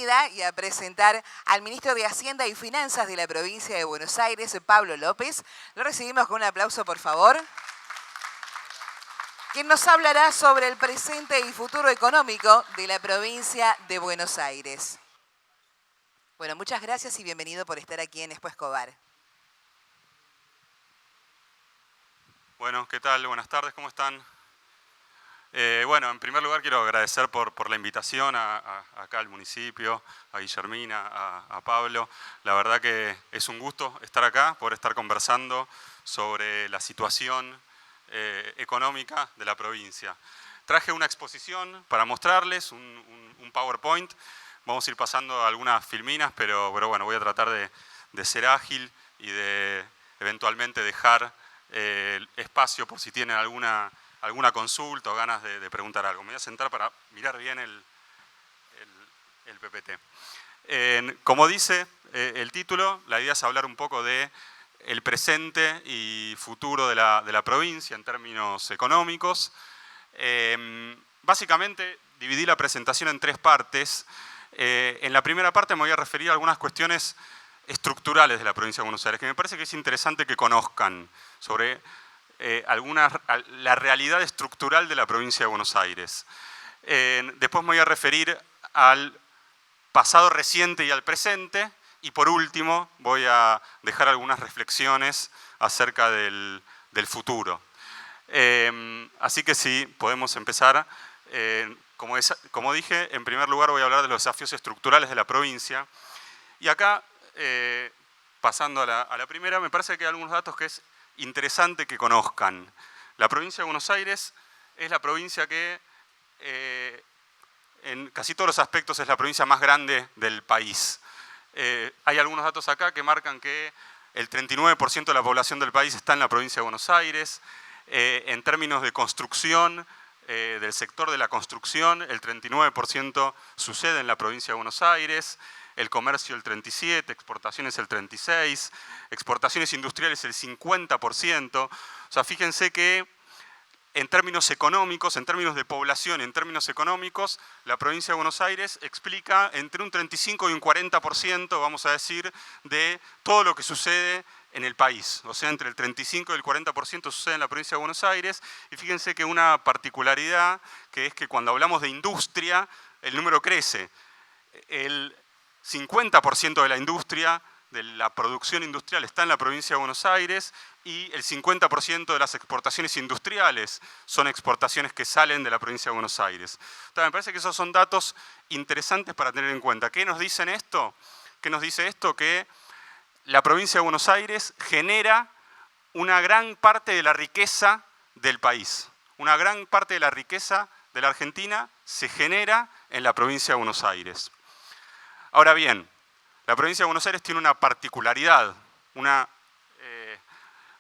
bienvenida y a presentar al ministro de Hacienda y Finanzas de la provincia de Buenos Aires, Pablo López. Lo recibimos con un aplauso, por favor. Quien nos hablará sobre el presente y futuro económico de la provincia de Buenos Aires. Bueno, muchas gracias y bienvenido por estar aquí en Expo Escobar. Bueno, ¿qué tal? Buenas tardes, ¿cómo están? Bueno, en primer lugar quiero agradecer por la invitación acá al municipio, a Guillermina, a Pablo. La verdad que es un gusto estar acá, poder estar conversando sobre la situación económica de la provincia. Traje una exposición para mostrarles, un PowerPoint. Vamos a ir pasando algunas filminas, pero bueno, voy a tratar de ser ágil y de eventualmente dejar espacio por si tienen alguna consulta o ganas de preguntar algo. Me voy a sentar para mirar bien el PPT. Como dice el título, la idea es hablar un poco de el presente y futuro de la provincia en términos económicos. Básicamente dividí la presentación en tres partes. En la primera parte me voy a referir a algunas cuestiones estructurales de la provincia de Buenos Aires, que me parece que es interesante que conozcan sobre la realidad estructural de la provincia de Buenos Aires. Después me voy a referir al pasado reciente y al presente, y por último voy a dejar algunas reflexiones acerca del futuro. Así que sí, podemos empezar. Como dije, en primer lugar voy a hablar de los desafíos estructurales de la provincia. Y acá, pasando a la primera, me parece que hay algunos datos que es interesante que conozcan. La provincia de Buenos Aires es la provincia que en casi todos los aspectos es la provincia más grande del país. Hay algunos datos acá que marcan que el 39% de la población del país está en la provincia de Buenos Aires. En términos de construcción, del sector de la construcción, el 39% sucede en la provincia de Buenos Aires. El comercio el 37%, exportaciones el 36%, exportaciones industriales el 50%. O sea, fíjense que en términos económicos, en términos de población, en términos económicos, la provincia de Buenos Aires explica entre un 35 y un 40%, vamos a decir, de todo lo que sucede en el país. O sea, entre el 35 y el 40% sucede en la provincia de Buenos Aires. Y fíjense que una particularidad, que es que cuando hablamos de industria, el número crece. El 50% de la industria, de la producción industrial está en la provincia de Buenos Aires y el 50% de las exportaciones industriales son exportaciones que salen de la provincia de Buenos Aires. Entonces, me parece que esos son datos interesantes para tener en cuenta. ¿Qué nos dicen esto? ¿Qué nos dice esto? Que la provincia de Buenos Aires genera una gran parte de la riqueza del país. Una gran parte de la riqueza de la Argentina se genera en la provincia de Buenos Aires. Ahora bien, la provincia de Buenos Aires tiene una particularidad, una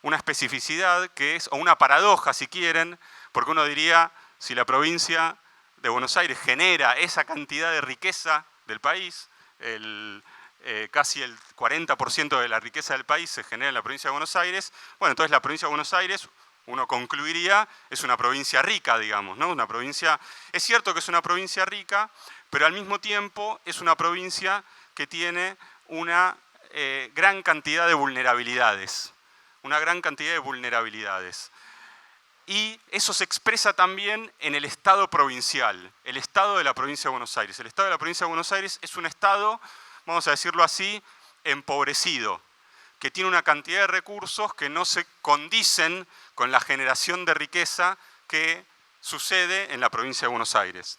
especificidad que es, o una paradoja si quieren, porque uno diría, si la provincia de Buenos Aires genera esa cantidad de riqueza del país, casi el 40% de la riqueza del país se genera en la provincia de Buenos Aires, bueno, entonces la provincia de Buenos Aires, uno concluiría, es una provincia rica, digamos, ¿no? Una provincia, es cierto que es una provincia rica, pero al mismo tiempo es una provincia que tiene una gran cantidad de vulnerabilidades. Una gran cantidad de vulnerabilidades. Y eso se expresa también en el Estado provincial, el Estado de la provincia de Buenos Aires. El Estado de la provincia de Buenos Aires es un Estado, vamos a decirlo así, empobrecido, que tiene una cantidad de recursos que no se condicen con la generación de riqueza que sucede en la provincia de Buenos Aires.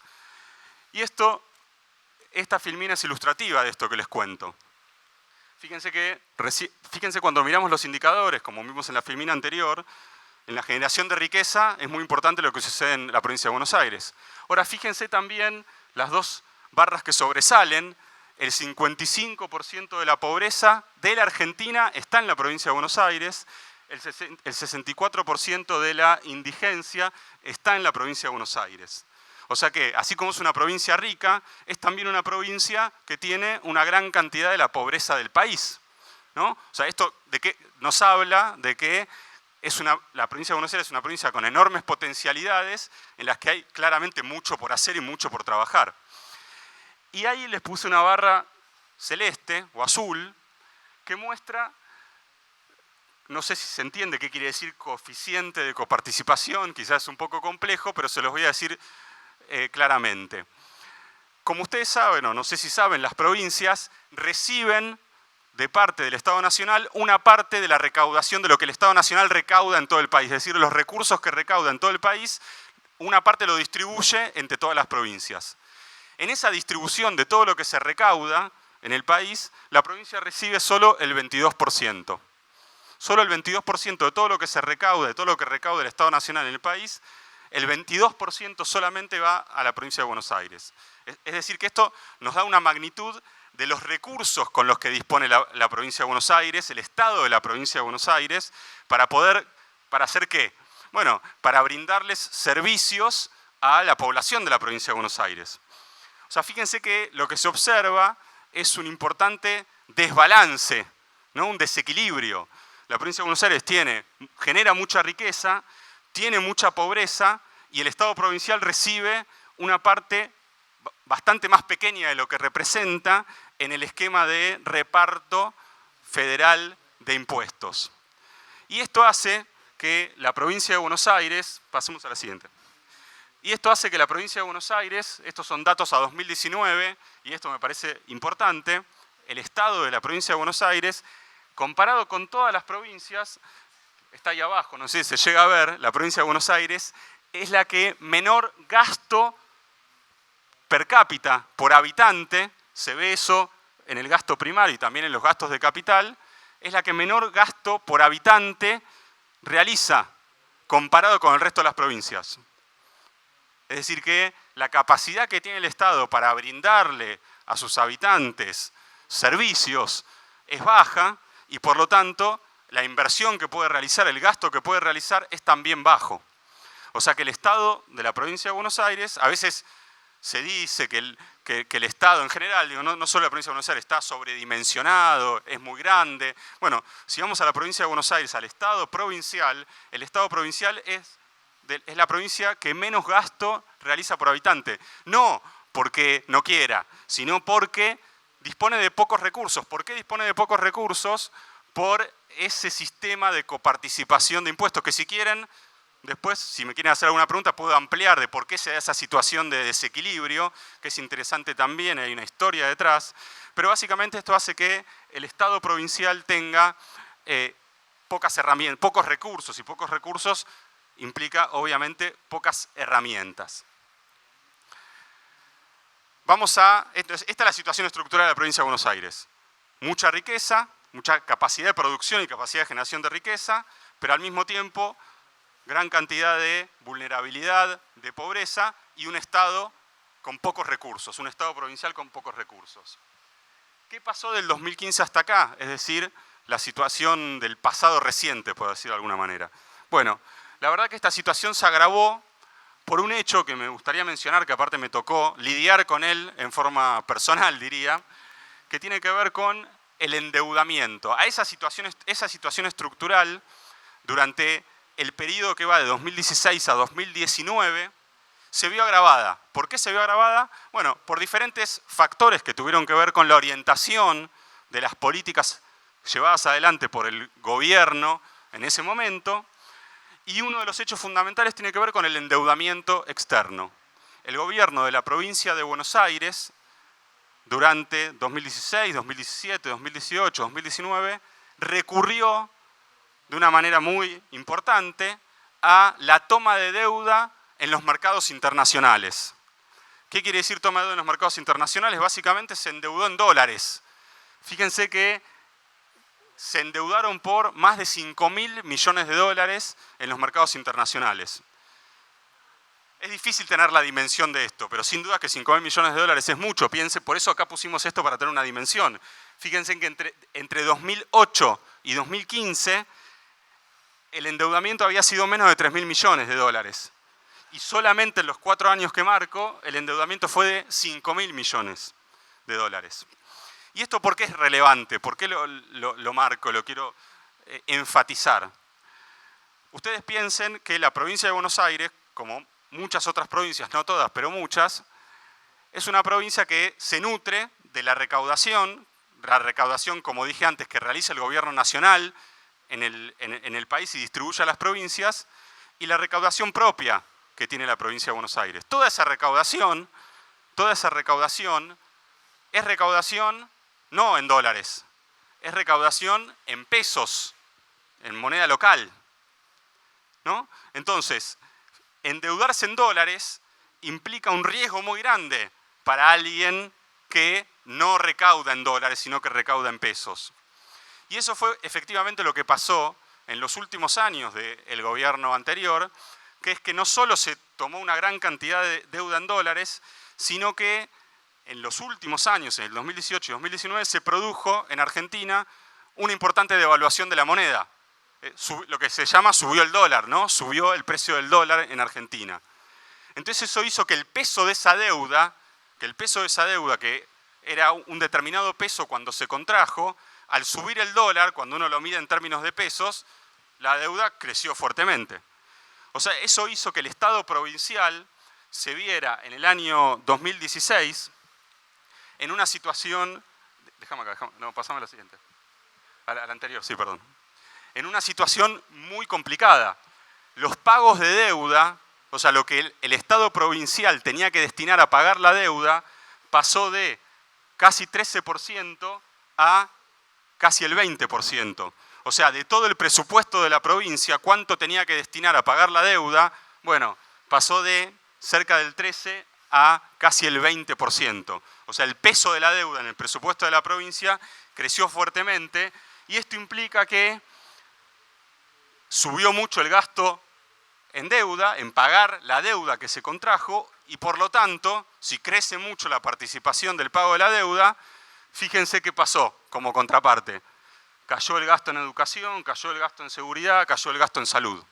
Y esta filmina es ilustrativa de esto que les cuento. Fíjense cuando miramos los indicadores, como vimos en la filmina anterior, en la generación de riqueza es muy importante lo que sucede en la provincia de Buenos Aires. Ahora fíjense también las dos barras que sobresalen. El 55% de la pobreza de la Argentina está en la provincia de Buenos Aires. El 64% de la indigencia está en la provincia de Buenos Aires. O sea que, así como es una provincia rica, es también una provincia que tiene una gran cantidad de la pobreza del país, ¿no? O sea, esto de qué nos habla de que la provincia de Buenos Aires es una provincia con enormes potencialidades en las que hay claramente mucho por hacer y mucho por trabajar. Y ahí les puse una barra celeste o azul que muestra, no sé si se entiende qué quiere decir coeficiente de coparticipación, quizás es un poco complejo, pero se los voy a decir claramente. Como ustedes saben, o no sé si saben, las provincias reciben de parte del Estado Nacional una parte de la recaudación de lo que el Estado Nacional recauda en todo el país. Es decir, los recursos que recauda en todo el país, una parte lo distribuye entre todas las provincias. En esa distribución de todo lo que se recauda en el país, la provincia recibe solo el 22%. Solo el 22% de todo lo que se recauda, de todo lo que recauda el Estado Nacional en el país, el 22% solamente va a la provincia de Buenos Aires. Es decir, que esto nos da una magnitud de los recursos con los que dispone la provincia de Buenos Aires, el Estado de la provincia de Buenos Aires, ¿para hacer qué? Bueno, para brindarles servicios a la población de la provincia de Buenos Aires. O sea, fíjense que lo que se observa es un importante desbalance, ¿no? Un desequilibrio. La provincia de Buenos Aires genera mucha riqueza, tiene mucha pobreza y el Estado provincial recibe una parte bastante más pequeña de lo que representa en el esquema de reparto federal de impuestos. Y esto hace que la provincia de Buenos Aires, pasemos a la siguiente, y esto hace que la provincia de Buenos Aires, estos son datos a 2019, y esto me parece importante, el estado de la provincia de Buenos Aires, comparado con todas las provincias, está ahí abajo, no sé si se llega a ver, la provincia de Buenos Aires es la que menor gasto per cápita por habitante, se ve eso en el gasto primario y también en los gastos de capital, es la que menor gasto por habitante realiza comparado con el resto de las provincias. Es decir, que la capacidad que tiene el Estado para brindarle a sus habitantes servicios es baja y por lo tanto la inversión que puede realizar, el gasto que puede realizar es también bajo. O sea que el Estado de la provincia de Buenos Aires, a veces se dice que el Estado en general, digo, no solo la provincia de Buenos Aires, está sobredimensionado, es muy grande. Bueno, si vamos a la provincia de Buenos Aires, al Estado provincial, el Estado provincial es la provincia que menos gasto realiza por habitante. No porque no quiera, sino porque dispone de pocos recursos. ¿Por qué dispone de pocos recursos? Por ese sistema de coparticipación de impuestos, que si quieren, después, si me quieren hacer alguna pregunta, puedo ampliar de por qué se da esa situación de desequilibrio, que es interesante también, hay una historia detrás. Pero básicamente esto hace que el Estado provincial tenga pocas herramientas, pocos recursos, y pocos recursos implica, obviamente, pocas herramientas. Esta es la situación estructural de la provincia de Buenos Aires. Mucha riqueza, mucha capacidad de producción y capacidad de generación de riqueza, pero al mismo tiempo gran cantidad de vulnerabilidad, de pobreza y un Estado con pocos recursos, un Estado provincial con pocos recursos. ¿Qué pasó del 2015 hasta acá? Es decir, la situación del pasado reciente, por decirlo de alguna manera. Bueno, la verdad que esta situación se agravó por un hecho que me gustaría mencionar, que aparte me tocó lidiar con él en forma personal, diría, que tiene que ver con el endeudamiento. A esa situación estructural, durante el periodo que va de 2016 a 2019, se vio agravada. ¿Por qué se vio agravada? Bueno, por diferentes factores que tuvieron que ver con la orientación de las políticas llevadas adelante por el gobierno en ese momento, y uno de los hechos fundamentales tiene que ver con el endeudamiento externo. El gobierno de la provincia de Buenos Aires, durante 2016, 2017, 2018, 2019, recurrió de una manera muy importante a la toma de deuda en los mercados internacionales. ¿Qué quiere decir toma de deuda en los mercados internacionales? Básicamente se endeudó en dólares. Fíjense que se endeudaron por más de 5.000 millones de dólares en los mercados internacionales. Es difícil tener la dimensión de esto, pero sin duda que 5.000 millones de dólares es mucho. Piense, por eso acá pusimos esto para tener una dimensión. Fíjense que entre 2008 y 2015 el endeudamiento había sido menos de 3.000 millones de dólares. Y solamente en los 4 años que marco, el endeudamiento fue de 5.000 millones de dólares. ¿Y esto por qué es relevante? ¿Por qué lo marco, lo quiero enfatizar? Ustedes piensen que la provincia de Buenos Aires, como muchas otras provincias, no todas, pero muchas, es una provincia que se nutre de la recaudación, como dije antes, que realiza el gobierno nacional en el país y distribuye a las provincias, y la recaudación propia que tiene la provincia de Buenos Aires. Toda esa recaudación es recaudación no en dólares, es recaudación en pesos, en moneda local, ¿no? Entonces, endeudarse en dólares implica un riesgo muy grande para alguien que no recauda en dólares, sino que recauda en pesos. Y eso fue efectivamente lo que pasó en los últimos años del gobierno anterior, que es que no solo se tomó una gran cantidad de deuda en dólares, sino que en los últimos años, en el 2018 y 2019, se produjo en Argentina una importante devaluación de la moneda. Lo que se llama subió el dólar, ¿no? Subió el precio del dólar en Argentina. Entonces eso hizo que el peso de esa deuda, que era un determinado peso cuando se contrajo, al subir el dólar, cuando uno lo mide en términos de pesos, la deuda creció fuertemente. O sea, eso hizo que el Estado provincial se viera en el año 2016 en una situación... pasame a la siguiente. A la anterior, sí, perdón. En una situación muy complicada. Los pagos de deuda, o sea, lo que el Estado provincial tenía que destinar a pagar la deuda, pasó de casi 13% a casi el 20%. O sea, de todo el presupuesto de la provincia, ¿cuánto tenía que destinar a pagar la deuda? Bueno, pasó de cerca del 13% a casi el 20%. O sea, el peso de la deuda en el presupuesto de la provincia creció fuertemente y esto implica que subió mucho el gasto en deuda, en pagar la deuda que se contrajo y por lo tanto, si crece mucho la participación del pago de la deuda, fíjense qué pasó como contraparte. Cayó el gasto en educación, cayó el gasto en seguridad, cayó el gasto en salud.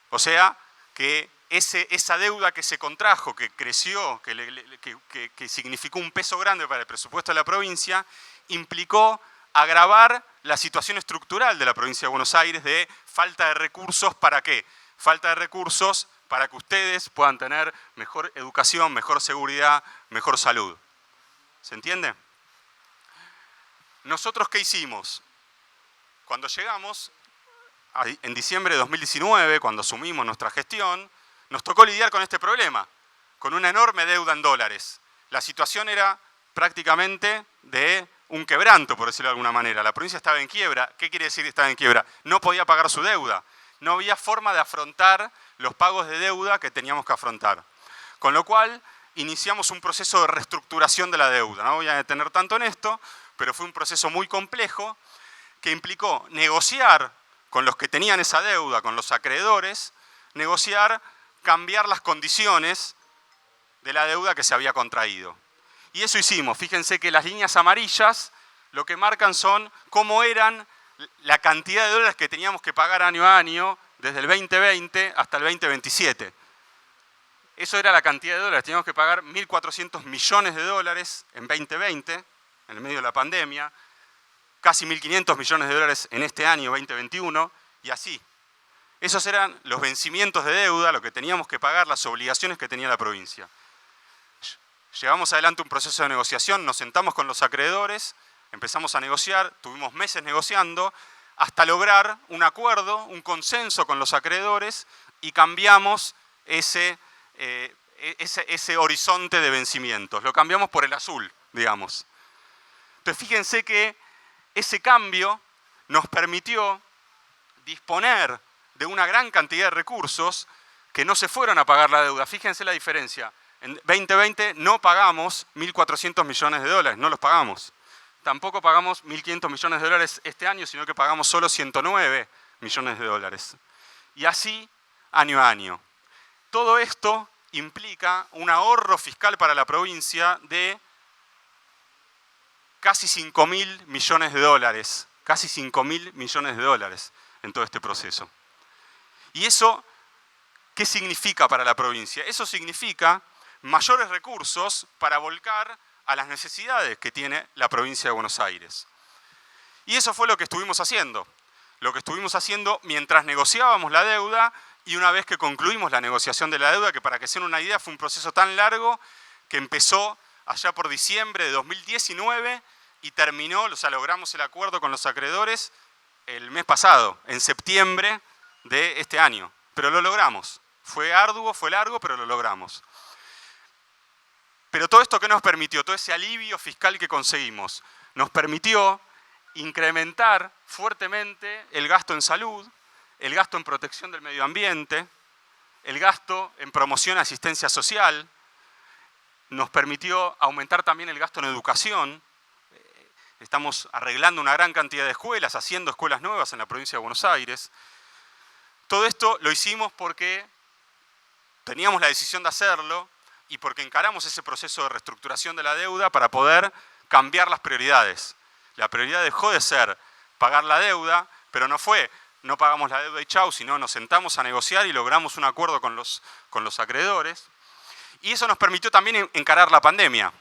O sea, que esa deuda que se contrajo, que creció, que significó un peso grande para el presupuesto de la provincia, implicó agravar la situación estructural de la provincia de Buenos Aires de falta de recursos. ¿Para qué? Falta de recursos para que ustedes puedan tener mejor educación, mejor seguridad, mejor salud. ¿Se entiende? ¿Nosotros qué hicimos? Cuando llegamos, en diciembre de 2019, cuando asumimos nuestra gestión, nos tocó lidiar con este problema, con una enorme deuda en dólares. La situación era prácticamente de un quebranto, por decirlo de alguna manera. La provincia estaba en quiebra. ¿Qué quiere decir que estaba en quiebra? No podía pagar su deuda. No había forma de afrontar los pagos de deuda que teníamos que afrontar. Con lo cual, iniciamos un proceso de reestructuración de la deuda. No voy a detener tanto en esto, pero fue un proceso muy complejo que implicó negociar con los que tenían esa deuda, con los acreedores, negociar, cambiar las condiciones de la deuda que se había contraído. Y eso hicimos. Fíjense que las líneas amarillas lo que marcan son cómo eran la cantidad de dólares que teníamos que pagar año a año desde el 2020 hasta el 2027. Eso era la cantidad de dólares. Teníamos que pagar 1.400 millones de dólares en 2020, en el medio de la pandemia, casi 1.500 millones de dólares en este año 2021 y así. Esos eran los vencimientos de deuda, lo que teníamos que pagar, las obligaciones que tenía la provincia. Llevamos adelante un proceso de negociación, nos sentamos con los acreedores, empezamos a negociar, tuvimos meses negociando, hasta lograr un acuerdo, un consenso con los acreedores y cambiamos ese horizonte de vencimientos. Lo cambiamos por el azul, digamos. Entonces fíjense que ese cambio nos permitió disponer de una gran cantidad de recursos que no se fueron a pagar la deuda. Fíjense la diferencia. En 2020 no pagamos 1.400 millones de dólares, no los pagamos. Tampoco pagamos 1.500 millones de dólares este año, sino que pagamos solo 109 millones de dólares. Y así, año a año. Todo esto implica un ahorro fiscal para la provincia de casi 5.000 millones de dólares. Casi 5.000 millones de dólares en todo este proceso. ¿Y eso qué significa para la provincia? Eso significa mayores recursos para volcar a las necesidades que tiene la provincia de Buenos Aires. Y eso fue lo que estuvimos haciendo. Lo que estuvimos haciendo mientras negociábamos la deuda y una vez que concluimos la negociación de la deuda, que para que se den una idea fue un proceso tan largo que empezó allá por diciembre de 2019 y terminó, o sea, logramos el acuerdo con los acreedores el mes pasado, en septiembre de este año. Pero lo logramos. Fue arduo, fue largo, pero lo logramos. Pero todo esto, ¿qué nos permitió? Todo ese alivio fiscal que conseguimos nos permitió incrementar fuertemente el gasto en salud, el gasto en protección del medio ambiente, el gasto en promoción y asistencia social, nos permitió aumentar también el gasto en educación. Estamos arreglando una gran cantidad de escuelas, haciendo escuelas nuevas en la provincia de Buenos Aires. Todo esto lo hicimos porque teníamos la decisión de hacerlo y porque encaramos ese proceso de reestructuración de la deuda para poder cambiar las prioridades. La prioridad dejó de ser pagar la deuda, pero no fue no pagamos la deuda y chau, sino nos sentamos a negociar y logramos un acuerdo con los acreedores. Y eso nos permitió también encarar la pandemia.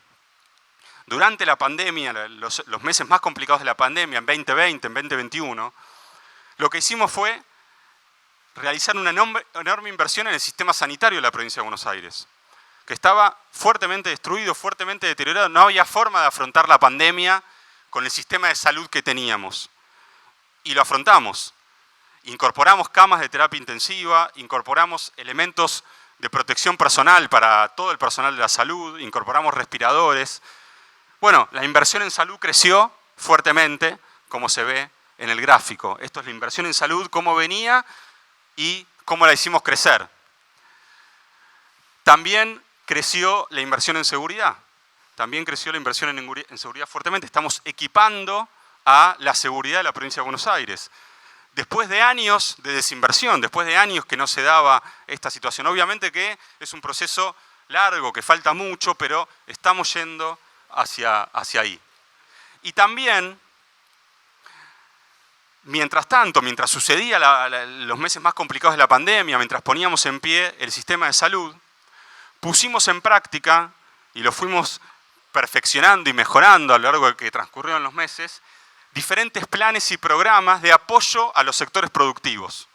Durante la pandemia, los meses más complicados de la pandemia, en 2020, en 2021, lo que hicimos fue realizar una enorme inversión en el sistema sanitario de la provincia de Buenos Aires, que estaba fuertemente destruido, fuertemente deteriorado. No había forma de afrontar la pandemia con el sistema de salud que teníamos. Y lo afrontamos. Incorporamos camas de terapia intensiva, incorporamos elementos de protección personal para todo el personal de la salud, incorporamos respiradores. Bueno, la inversión en salud creció fuertemente, como se ve en el gráfico. Esto es la inversión en salud, cómo venía y cómo la hicimos crecer. También creció la inversión en seguridad. También creció la inversión en seguridad fuertemente. Estamos equipando a la seguridad de la provincia de Buenos Aires. Después de años de desinversión, después de años que no se daba esta situación. Obviamente que es un proceso largo, que falta mucho, pero estamos yendo hacia ahí. Y también, mientras tanto, mientras sucedía los meses más complicados de la pandemia, mientras poníamos en pie el sistema de salud, pusimos en práctica, y lo fuimos perfeccionando y mejorando a lo largo de que transcurrieron los meses, diferentes planes y programas de apoyo a los sectores productivos.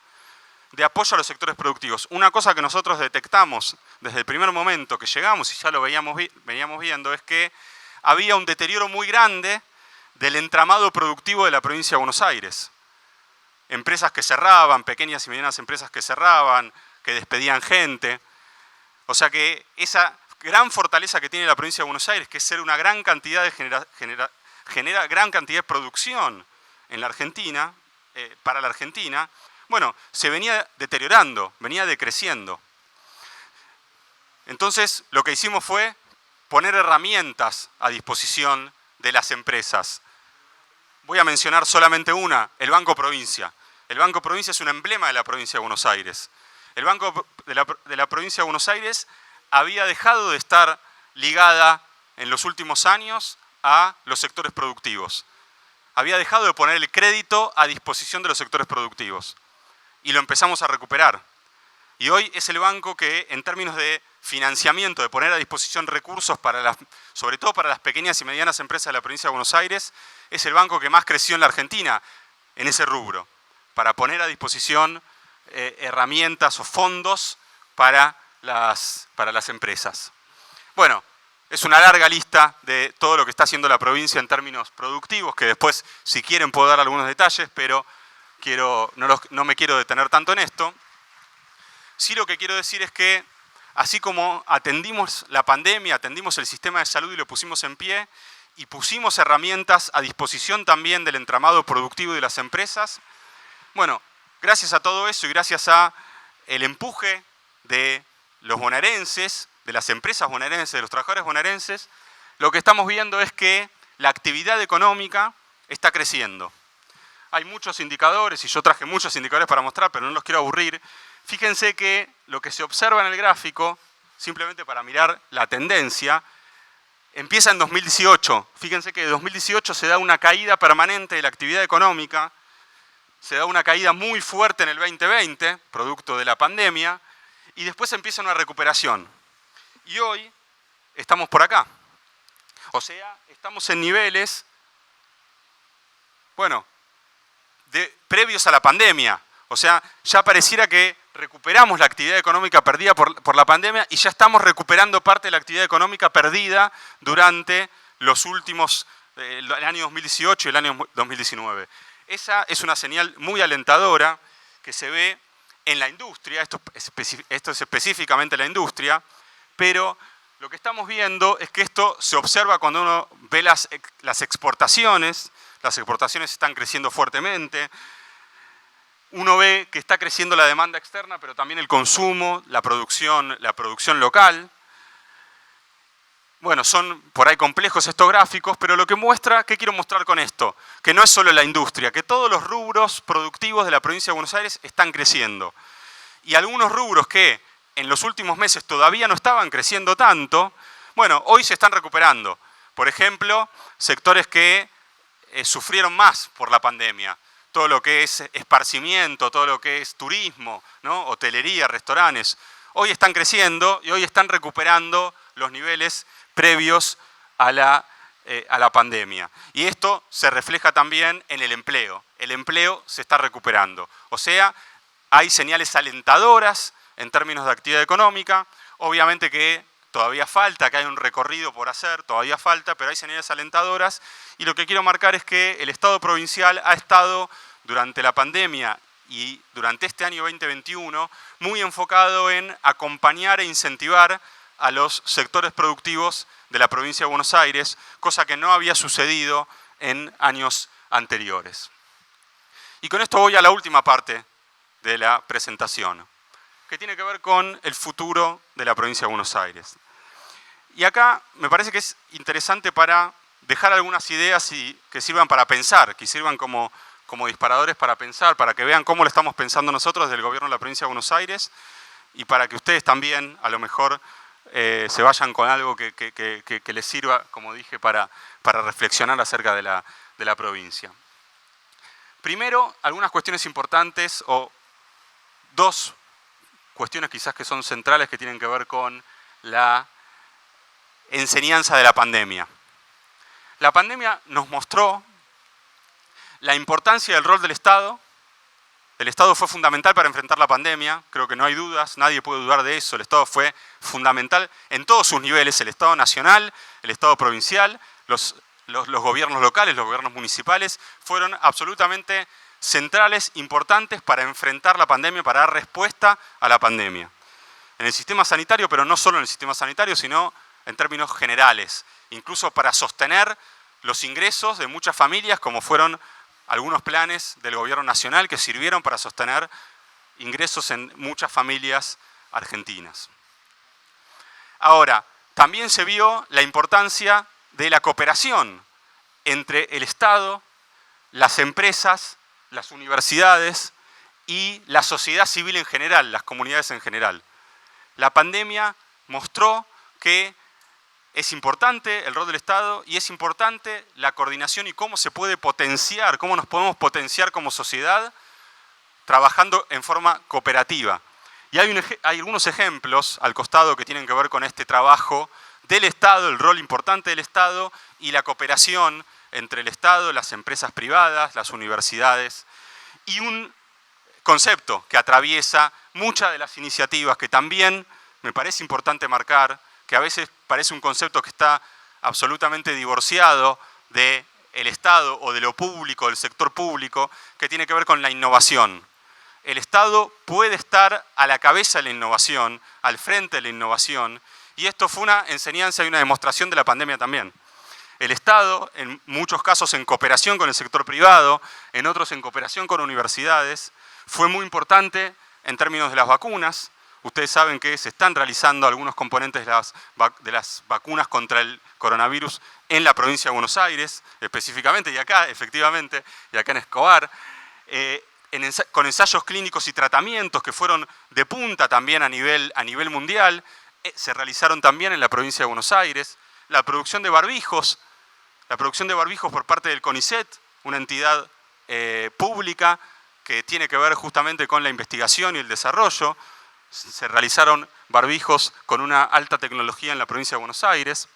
De apoyo a los sectores productivos. Una cosa que nosotros detectamos desde el primer momento que llegamos, y ya lo veníamos viendo, es que había un deterioro muy grande del entramado productivo de la provincia de Buenos Aires. Empresas que cerraban, pequeñas y medianas empresas que cerraban, que despedían gente. O sea que esa gran fortaleza que tiene la provincia de Buenos Aires, que es ser una gran cantidad genera gran cantidad de producción en la Argentina, para la Argentina, bueno, se venía deteriorando, venía decreciendo. Entonces, lo que hicimos fue poner herramientas a disposición de las empresas. Voy a mencionar solamente una, el Banco Provincia. El Banco Provincia es un emblema de la provincia de Buenos Aires. El Banco de la provincia de Buenos Aires había dejado de estar ligada en los últimos años a los sectores productivos. Había dejado de poner el crédito a disposición de los sectores productivos. Y lo empezamos a recuperar. Y hoy es el banco que, en términos de financiamiento, de poner a disposición recursos sobre todo para las pequeñas y medianas empresas de la provincia de Buenos Aires, es el banco que más creció en la Argentina en ese rubro, para poner a disposición herramientas o fondos para las empresas. Bueno, es una larga lista de todo lo que está haciendo la provincia en términos productivos, que después, si quieren, puedo dar algunos detalles, pero no me quiero detener tanto en esto. Sí, lo que quiero decir es que, así como atendimos la pandemia, atendimos el sistema de salud y lo pusimos en pie, y pusimos herramientas a disposición también del entramado productivo de las empresas, bueno, gracias a todo eso y gracias al empuje de los bonaerenses, de las empresas bonaerenses, de los trabajadores bonaerenses, lo que estamos viendo es que la actividad económica está creciendo. Hay muchos indicadores, y yo traje muchos indicadores para mostrar, pero no los quiero aburrir. Fíjense que lo que se observa en el gráfico, simplemente para mirar la tendencia, empieza en 2018. Fíjense que en 2018 se da una caída permanente de la actividad económica, se da una caída muy fuerte en el 2020, producto de la pandemia, y después empieza una recuperación. Y hoy estamos por acá. O sea, estamos en niveles, bueno, previos a la pandemia. O sea, ya pareciera que recuperamos la actividad económica perdida por la pandemia y ya estamos recuperando parte de la actividad económica perdida durante los últimos, el año 2018 y el año 2019. Esa es una señal muy alentadora que se ve en la industria, esto es específicamente la industria, pero lo que estamos viendo es que esto se observa cuando uno ve las exportaciones están creciendo fuertemente. Uno ve que está creciendo la demanda externa, pero también el consumo, la producción local. Bueno, son por ahí complejos estos gráficos, pero lo que muestra, ¿qué quiero mostrar con esto? Que no es solo la industria, que todos los rubros productivos de la provincia de Buenos Aires están creciendo. Y algunos rubros que en los últimos meses todavía no estaban creciendo tanto, bueno, hoy se están recuperando. Por ejemplo, sectores que sufrieron más por la pandemia. Todo lo que es esparcimiento, todo lo que es turismo, ¿no? Hotelería, restaurantes, hoy están creciendo y hoy están recuperando los niveles previos a la pandemia. Y esto se refleja también en el empleo. El empleo se está recuperando. O sea, hay señales alentadoras en términos de actividad económica. Obviamente que todavía falta, que hay un recorrido por hacer, todavía falta, pero hay señales alentadoras. Y lo que quiero marcar es que el Estado provincial ha estado durante la pandemia y durante este año 2021 muy enfocado en acompañar e incentivar a los sectores productivos de la provincia de Buenos Aires, cosa que no había sucedido en años anteriores. Y con esto voy a la última parte de la presentación, que tiene que ver con el futuro de la provincia de Buenos Aires. Y acá me parece que es interesante para dejar algunas ideas que sirvan para pensar, que sirvan como disparadores para pensar, para que vean cómo lo estamos pensando nosotros desde el gobierno de la provincia de Buenos Aires y para que ustedes también, a lo mejor, se vayan con algo que les sirva, como dije, para reflexionar acerca de la provincia. Primero, algunas cuestiones importantes o dos cuestiones quizás que son centrales que tienen que ver con la enseñanza de la pandemia. La pandemia nos mostró la importancia del rol del Estado. El Estado fue fundamental para enfrentar la pandemia, creo que no hay dudas, nadie puede dudar de eso. El Estado fue fundamental en todos sus niveles, el Estado nacional, el Estado provincial, los gobiernos locales, los gobiernos municipales, fueron absolutamente centrales, importantes para enfrentar la pandemia, para dar respuesta a la pandemia. En el sistema sanitario, pero no solo en el sistema sanitario, sino en términos generales, incluso para sostener los ingresos de muchas familias, como fueron algunos planes del gobierno nacional que sirvieron para sostener ingresos en muchas familias argentinas. Ahora, también se vio la importancia de la cooperación entre el Estado, las empresas, las universidades y la sociedad civil en general, las comunidades en general. La pandemia mostró que es importante el rol del Estado y es importante la coordinación y cómo se puede potenciar, cómo nos podemos potenciar como sociedad trabajando en forma cooperativa. Y hay algunos ejemplos al costado que tienen que ver con este trabajo del Estado, el rol importante del Estado y la cooperación entre el Estado, las empresas privadas, las universidades, y un concepto que atraviesa muchas de las iniciativas que también me parece importante marcar, que a veces parece un concepto que está absolutamente divorciado del Estado o de lo público, del sector público, que tiene que ver con la innovación. El Estado puede estar a la cabeza de la innovación, al frente de la innovación, y esto fue una enseñanza y una demostración de la pandemia también. El Estado, en muchos casos en cooperación con el sector privado, en otros en cooperación con universidades, fue muy importante en términos de las vacunas. Ustedes saben que se están realizando algunos componentes de las vacunas contra el coronavirus en la provincia de Buenos Aires, específicamente, y acá, efectivamente, y acá en Escobar, con ensayos clínicos y tratamientos que fueron de punta también a nivel mundial, se realizaron también en la provincia de Buenos Aires. La producción de barbijos por parte del CONICET, una entidad pública que tiene que ver justamente con la investigación y el desarrollo. Se realizaron barbijos con una alta tecnología en la provincia de Buenos Aires.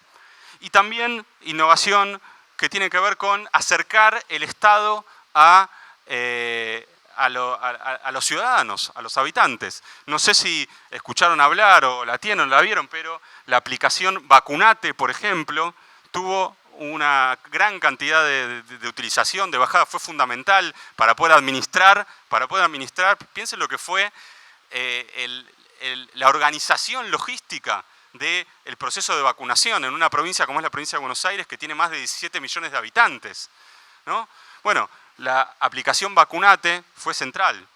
Y también innovación que tiene que ver con acercar el Estado a a los ciudadanos, a los habitantes. No sé si escucharon hablar o la tienen o la vieron, pero la aplicación Vacunate, por ejemplo, tuvo una gran cantidad de utilización, de bajada, fue fundamental para poder administrar. Piensen lo que fue la organización logística del proceso de vacunación en una provincia como es la provincia de Buenos Aires, que tiene más de 17 millones de habitantes, ¿no? Bueno, la aplicación Vacunate fue central.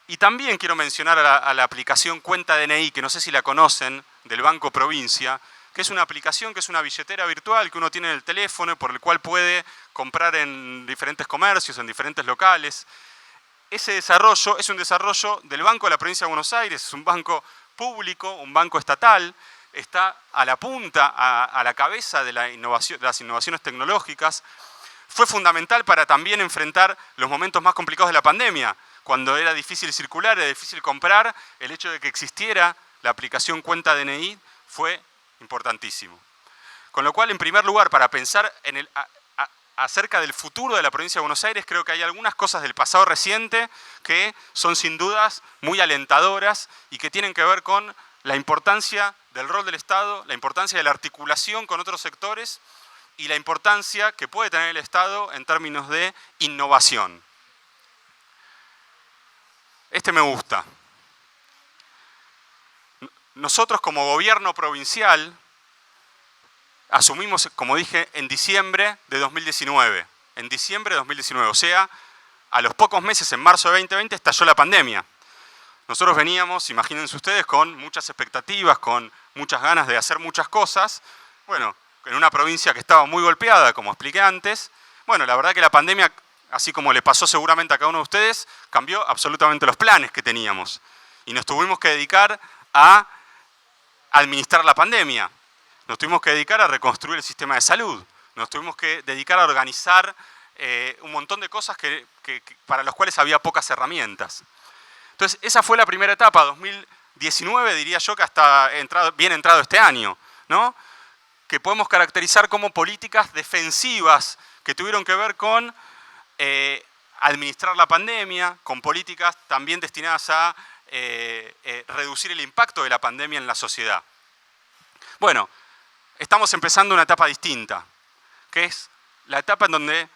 Y también quiero mencionar a la aplicación Cuenta DNI, que no sé si la conocen, del Banco Provincia, que es una aplicación, que es una billetera virtual que uno tiene en el teléfono, por el cual puede comprar en diferentes comercios, en diferentes locales. Ese desarrollo es un desarrollo del Banco de la Provincia de Buenos Aires, es un banco público, un banco estatal, está a la punta, a la cabeza de las innovaciones tecnológicas. Fue fundamental para también enfrentar los momentos más complicados de la pandemia, cuando era difícil circular, era difícil comprar. El hecho de que existiera la aplicación Cuenta DNI fue importantísimo. Con lo cual, en primer lugar, para pensar acerca del futuro de la provincia de Buenos Aires, creo que hay algunas cosas del pasado reciente que son sin dudas muy alentadoras y que tienen que ver con la importancia del rol del Estado, la importancia de la articulación con otros sectores y la importancia que puede tener el Estado en términos de innovación. Este me gusta. Nosotros como gobierno provincial asumimos, como dije, en diciembre de 2019. En diciembre de 2019, o sea, a los pocos meses, en marzo de 2020, estalló la pandemia. Nosotros veníamos, imagínense ustedes, con muchas expectativas, con muchas ganas de hacer muchas cosas. Bueno, en una provincia que estaba muy golpeada, como expliqué antes. Bueno, la verdad que la pandemia, así como le pasó seguramente a cada uno de ustedes, cambió absolutamente los planes que teníamos. Y nos tuvimos que dedicar a administrar la pandemia. Nos tuvimos que dedicar a reconstruir el sistema de salud. Nos tuvimos que dedicar a organizar un montón de cosas para las cuales había pocas herramientas. Entonces, esa fue la primera etapa, 2019, diría yo, que hasta bien entrado este año, ¿no? Que podemos caracterizar como políticas defensivas que tuvieron que ver con administrar la pandemia, con políticas también destinadas a reducir el impacto de la pandemia en la sociedad. Bueno, estamos empezando una etapa distinta, que es la etapa en donde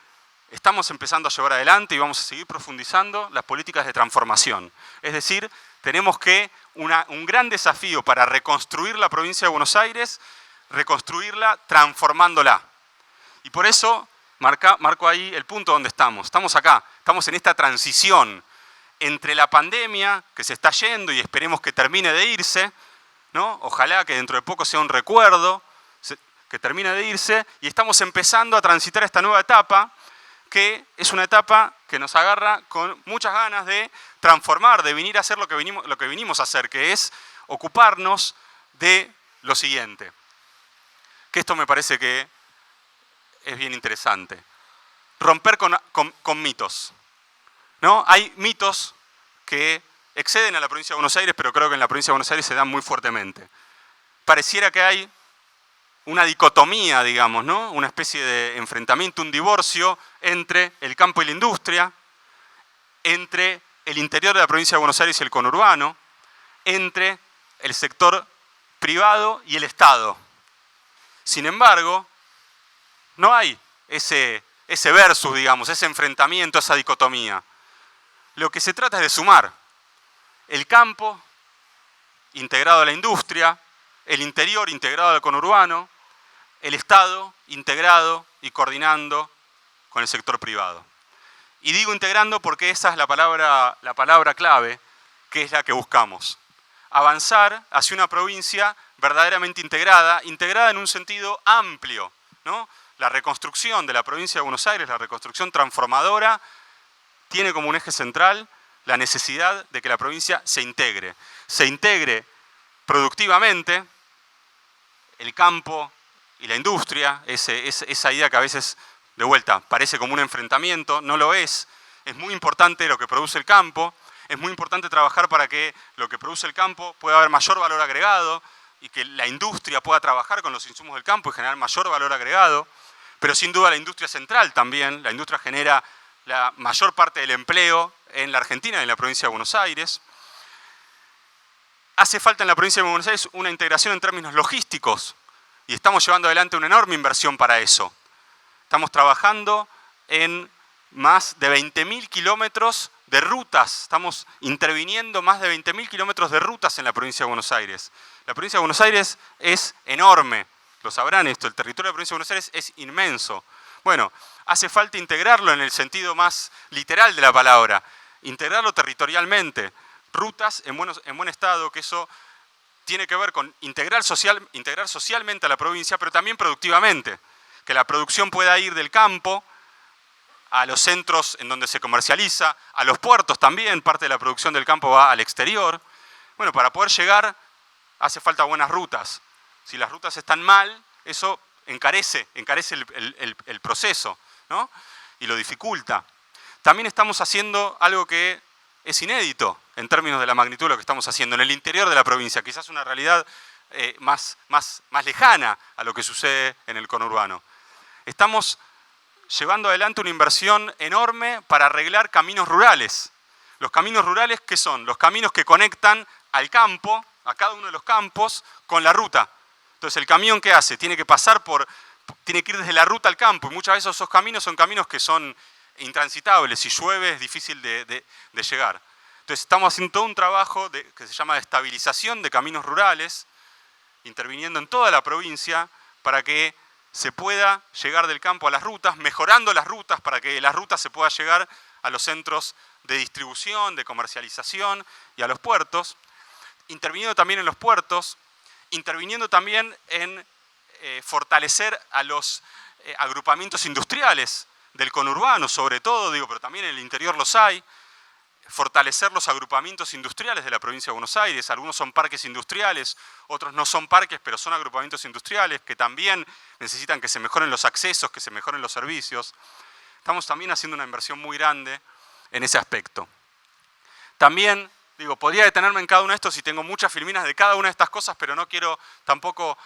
estamos empezando a llevar adelante y vamos a seguir profundizando las políticas de transformación. Es decir, tenemos que un gran desafío para reconstruir la provincia de Buenos Aires, reconstruirla transformándola. Y por eso marco ahí el punto donde estamos. Estamos acá, estamos en esta transición entre la pandemia que se está yendo y esperemos que termine de irse, ¿no? Ojalá que dentro de poco sea un recuerdo, que termine de irse, y estamos empezando a transitar esta nueva etapa, que es una etapa que nos agarra con muchas ganas de transformar, de venir a hacer lo que vinimos a hacer, que es ocuparnos de lo siguiente. Que esto me parece que es bien interesante. Romper con mitos, ¿no? Hay mitos que exceden a la provincia de Buenos Aires, pero creo que en la provincia de Buenos Aires se dan muy fuertemente. Pareciera que hay una dicotomía, digamos, ¿no? Una especie de enfrentamiento, un divorcio entre el campo y la industria, entre el interior de la provincia de Buenos Aires y el conurbano, entre el sector privado y el Estado. Sin embargo, no hay ese versus, digamos, ese enfrentamiento, esa dicotomía. Lo que se trata es de sumar el campo integrado a la industria, el interior integrado al conurbano, el Estado integrado y coordinando con el sector privado. Y digo integrando porque esa es la palabra clave, que es la que buscamos. Avanzar hacia una provincia verdaderamente integrada en un sentido amplio, ¿no? La reconstrucción de la provincia de Buenos Aires, la reconstrucción transformadora, tiene como un eje central la necesidad de que la provincia se integre productivamente, el campo y la industria, esa idea que a veces, de vuelta, parece como un enfrentamiento, no lo es. Es muy importante lo que produce el campo, es muy importante trabajar para que lo que produce el campo pueda haber mayor valor agregado y que la industria pueda trabajar con los insumos del campo y generar mayor valor agregado, pero sin duda la industria central también, la industria genera la mayor parte del empleo en la Argentina y en la provincia de Buenos Aires. Hace falta en la provincia de Buenos Aires una integración en términos logísticos y estamos llevando adelante una enorme inversión para eso. Estamos trabajando en más de 20.000 kilómetros de rutas, estamos interviniendo más de 20.000 kilómetros de rutas en la provincia de Buenos Aires. La provincia de Buenos Aires es enorme, lo sabrán esto, el territorio de la provincia de Buenos Aires es inmenso. Bueno, hace falta integrarlo en el sentido más literal de la palabra, integrarlo territorialmente, rutas en buen estado, que eso tiene que ver con integrar socialmente a la provincia, pero también productivamente, que la producción pueda ir del campo a los centros en donde se comercializa, a los puertos también, parte de la producción del campo va al exterior. Bueno, para poder llegar hace falta buenas rutas. Si las rutas están mal, eso encarece el proceso, ¿no? Y lo dificulta. También estamos haciendo algo que es inédito en términos de la magnitud de lo que estamos haciendo en el interior de la provincia, quizás una realidad más lejana a lo que sucede en el conurbano. Estamos llevando adelante una inversión enorme para arreglar caminos rurales. Los caminos rurales, ¿qué son? Los caminos que conectan al campo, a cada uno de los campos, con la ruta. Entonces, ¿el camión qué hace? Tiene que ir desde la ruta al campo, y muchas veces esos caminos son caminos que son intransitables. Si llueve es difícil de llegar. Entonces, estamos haciendo todo un trabajo que se llama de estabilización de caminos rurales, interviniendo en toda la provincia para que se pueda llegar del campo a las rutas, mejorando las rutas para que de las rutas se pueda llegar a los centros de distribución, de comercialización y a los puertos, interviniendo también en los puertos, interviniendo también en fortalecer a los agrupamientos industriales del conurbano, sobre todo, pero también en el interior los hay, fortalecer los agrupamientos industriales de la provincia de Buenos Aires. Algunos son parques industriales, otros no son parques, pero son agrupamientos industriales que también necesitan que se mejoren los accesos, que se mejoren los servicios. Estamos también haciendo una inversión muy grande en ese aspecto. También, podría detenerme en cada uno de estos y tengo muchas filminas de cada una de estas cosas, pero no quiero tampoco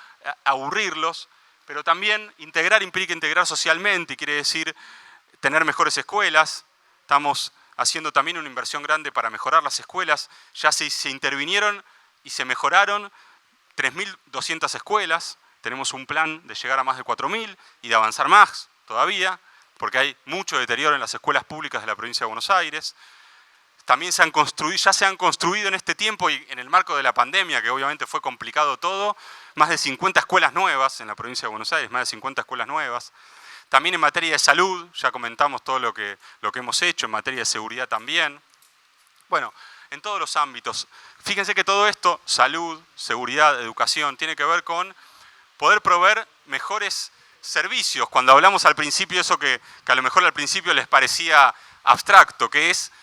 aburrirlos. Pero también integrar implica integrar socialmente y quiere decir tener mejores escuelas. Estamos haciendo también una inversión grande para mejorar las escuelas. Ya se intervinieron y se mejoraron 3.200 escuelas. Tenemos un plan de llegar a más de 4.000 y de avanzar más todavía, porque hay mucho deterioro en las escuelas públicas de la provincia de Buenos Aires. También ya se han construido en este tiempo y en el marco de la pandemia, que obviamente fue complicado todo, más de 50 escuelas nuevas en la provincia de Buenos Aires, más de 50 escuelas nuevas. También en materia de salud, ya comentamos todo lo que hemos hecho, en materia de seguridad también. Bueno, en todos los ámbitos. Fíjense que todo esto, salud, seguridad, educación, tiene que ver con poder proveer mejores servicios. Cuando hablamos al principio, eso que a lo mejor al principio les parecía abstracto, que es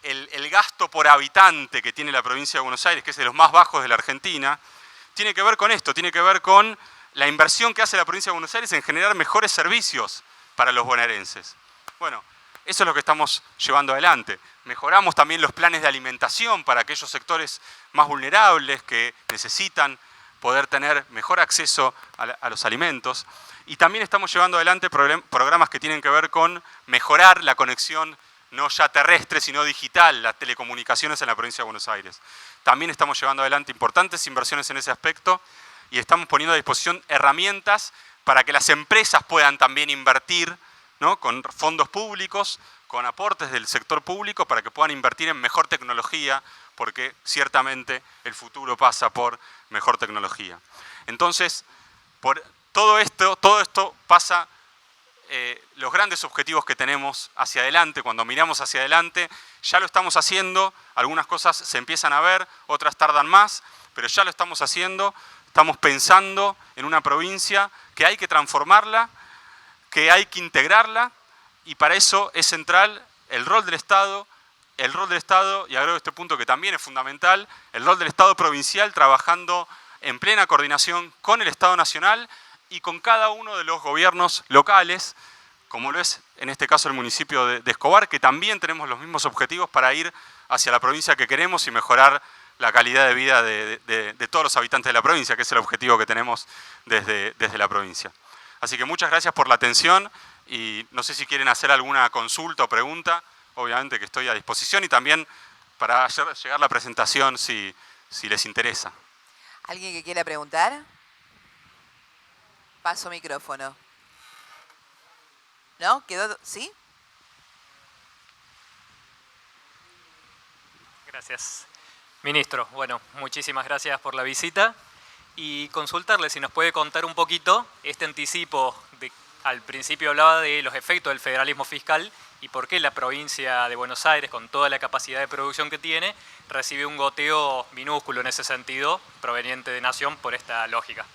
el gasto por habitante que tiene la provincia de Buenos Aires, que es de los más bajos de la Argentina, tiene que ver con esto, tiene que ver con la inversión que hace la provincia de Buenos Aires en generar mejores servicios para los bonaerenses. Bueno, eso es lo que estamos llevando adelante. Mejoramos también los planes de alimentación para aquellos sectores más vulnerables que necesitan poder tener mejor acceso a los alimentos. Y también estamos llevando adelante programas que tienen que ver con mejorar la conexión no ya terrestre, sino digital, las telecomunicaciones en la provincia de Buenos Aires. También estamos llevando adelante importantes inversiones en ese aspecto y estamos poniendo a disposición herramientas para que las empresas puedan también invertir, ¿no?, con fondos públicos, con aportes del sector público, para que puedan invertir en mejor tecnología, porque ciertamente el futuro pasa por mejor tecnología. Entonces, por todo esto pasa los grandes objetivos que tenemos hacia adelante. Cuando miramos hacia adelante, ya lo estamos haciendo, algunas cosas se empiezan a ver, otras tardan más, pero ya lo estamos haciendo. Estamos pensando en una provincia que hay que transformarla, que hay que integrarla, y para eso es central el rol del Estado, y agrego este punto que también es fundamental, el rol del Estado provincial trabajando en plena coordinación con el Estado nacional y con cada uno de los gobiernos locales, como lo es en este caso el municipio de Escobar, que también tenemos los mismos objetivos para ir hacia la provincia que queremos y mejorar la calidad de vida de todos los habitantes de la provincia, que es el objetivo que tenemos desde la provincia. Así que muchas gracias por la atención y no sé si quieren hacer alguna consulta o pregunta, obviamente que estoy a disposición, y también para hacer llegar la presentación si les interesa. ¿Alguien que quiera preguntar? Paso micrófono. ¿No? ¿Quedó? ¿Sí? Gracias. Ministro, bueno, muchísimas gracias por la visita y consultarle si nos puede contar un poquito este anticipo. Al principio hablaba de los efectos del federalismo fiscal y por qué la provincia de Buenos Aires, con toda la capacidad de producción que tiene, recibe un goteo minúsculo en ese sentido, proveniente de Nación, por esta lógica.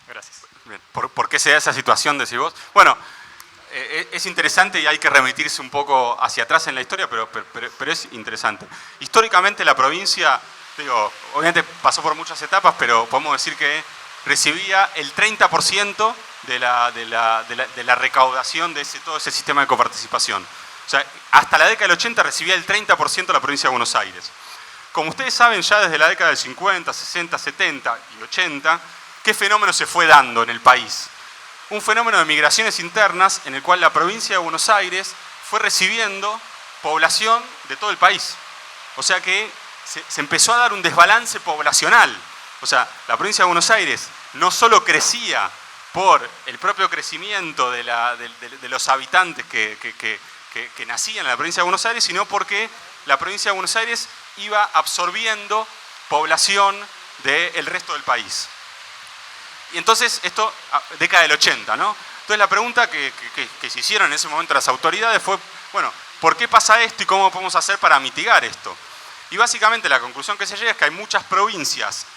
Gracias. Bien. ¿Por qué se da esa situación, decís vos? Bueno, es interesante y hay que remitirse un poco hacia atrás en la historia, pero es interesante. Históricamente la provincia, digo, obviamente pasó por muchas etapas, pero podemos decir que recibía el 30% de la recaudación de todo ese sistema de coparticipación. O sea, hasta la década del 80 recibía el 30% de la provincia de Buenos Aires. Como ustedes saben, ya desde la década del 50, 60, 70 y 80, ¿qué fenómeno se fue dando en el país? Un fenómeno de migraciones internas en el cual la provincia de Buenos Aires fue recibiendo población de todo el país. O sea que se empezó a dar un desbalance poblacional. O sea, la provincia de Buenos Aires no solo crecía por el propio crecimiento de los habitantes que nacían en la provincia de Buenos Aires, sino porque la provincia de Buenos Aires iba absorbiendo población del resto del país. Y entonces, esto, década del 80, ¿no? Entonces la pregunta que se hicieron en ese momento las autoridades fue, bueno, ¿por qué pasa esto y cómo podemos hacer para mitigar esto? Y básicamente la conclusión que se llega es que hay muchas provincias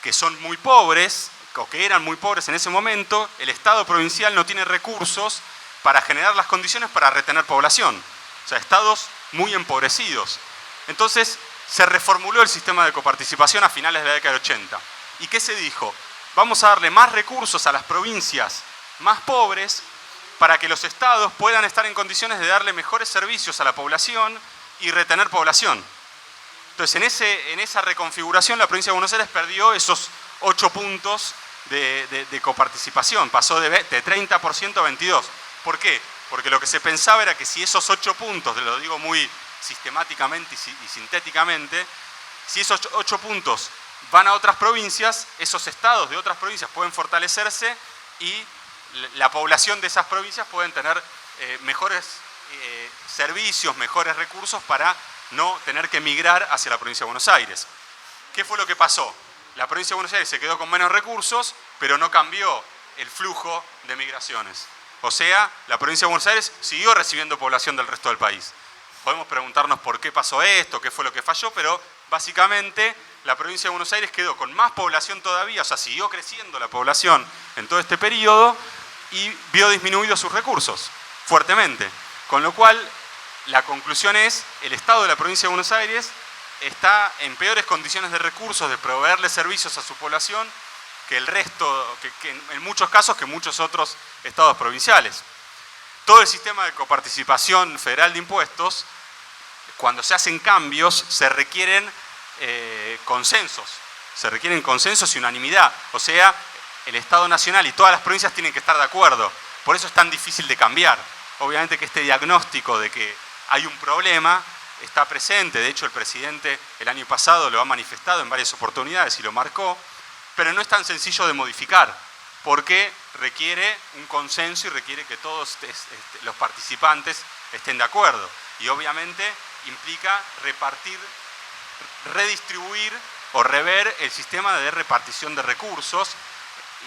que son muy pobres, o que eran muy pobres en ese momento, el Estado provincial no tiene recursos para generar las condiciones para retener población. O sea, estados muy empobrecidos. Entonces, se reformuló el sistema de coparticipación a finales de la década del 80. ¿Y qué se dijo? Vamos a darle más recursos a las provincias más pobres para que los estados puedan estar en condiciones de darle mejores servicios a la población y retener población. Entonces, en esa reconfiguración, la provincia de Buenos Aires perdió esos 8 puntos de coparticipación, pasó de 30% a 22%. ¿Por qué? Porque lo que se pensaba era que si esos 8 puntos, lo digo muy sistemáticamente y sintéticamente, si esos 8 puntos van a otras provincias, esos estados de otras provincias pueden fortalecerse y la población de esas provincias pueden tener mejores servicios, mejores recursos para no tener que migrar hacia la provincia de Buenos Aires. ¿Qué fue lo que pasó? La provincia de Buenos Aires se quedó con menos recursos, pero no cambió el flujo de migraciones. O sea, la provincia de Buenos Aires siguió recibiendo población del resto del país. Podemos preguntarnos por qué pasó esto, qué fue lo que falló, pero básicamente la provincia de Buenos Aires quedó con más población todavía, o sea, siguió creciendo la población en todo este periodo y vio disminuidos sus recursos fuertemente. Con lo cual, la conclusión es, el Estado de la provincia de Buenos Aires está en peores condiciones de recursos, de proveerle servicios a su población, que el resto, que en muchos casos, que muchos otros estados provinciales. Todo el sistema de coparticipación federal de impuestos, cuando se hacen cambios, se requieren consensos y unanimidad. O sea, el Estado Nacional y todas las provincias tienen que estar de acuerdo. Por eso es tan difícil de cambiar. Obviamente que este diagnóstico de que hay un problema está presente. De hecho, el presidente el año pasado lo ha manifestado en varias oportunidades y lo marcó. Pero no es tan sencillo de modificar, porque requiere un consenso y requiere que todos los participantes estén de acuerdo. Y obviamente implica redistribuir o rever el sistema de repartición de recursos,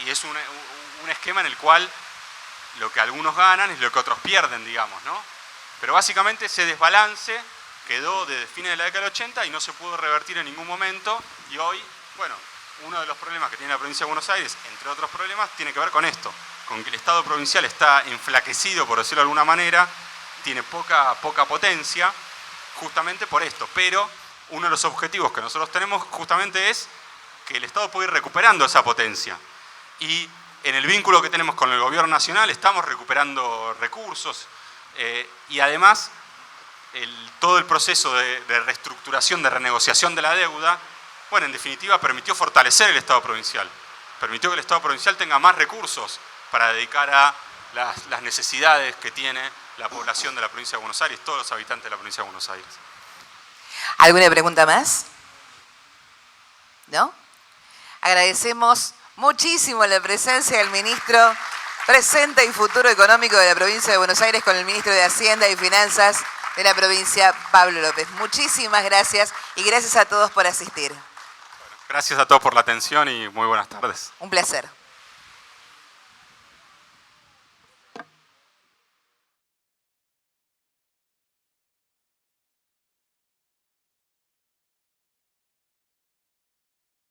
y es un esquema en el cual lo que algunos ganan es lo que otros pierden, digamos, ¿no? Pero básicamente ese desbalance quedó desde fines de la década del 80 y no se pudo revertir en ningún momento, y hoy, bueno, uno de los problemas que tiene la provincia de Buenos Aires, entre otros problemas, tiene que ver con esto, con que el Estado provincial está enflaquecido, por decirlo de alguna manera, tiene poca potencia, justamente por esto. Pero uno de los objetivos que nosotros tenemos justamente es que el Estado pueda ir recuperando esa potencia. Y en el vínculo que tenemos con el gobierno nacional estamos recuperando recursos y además todo el proceso de reestructuración, de renegociación de la deuda, bueno, en definitiva permitió fortalecer el Estado provincial, permitió que el Estado provincial tenga más recursos para dedicar a las necesidades que tiene la población de la provincia de Buenos Aires, todos los habitantes de la provincia de Buenos Aires. ¿Alguna pregunta más? ¿No? Agradecemos muchísimo la presencia del ministro presente y futuro económico de la provincia de Buenos Aires con el ministro de Hacienda y Finanzas de la provincia, Pablo López. Muchísimas gracias y gracias a todos por asistir. Gracias a todos por la atención y muy buenas tardes. Un placer.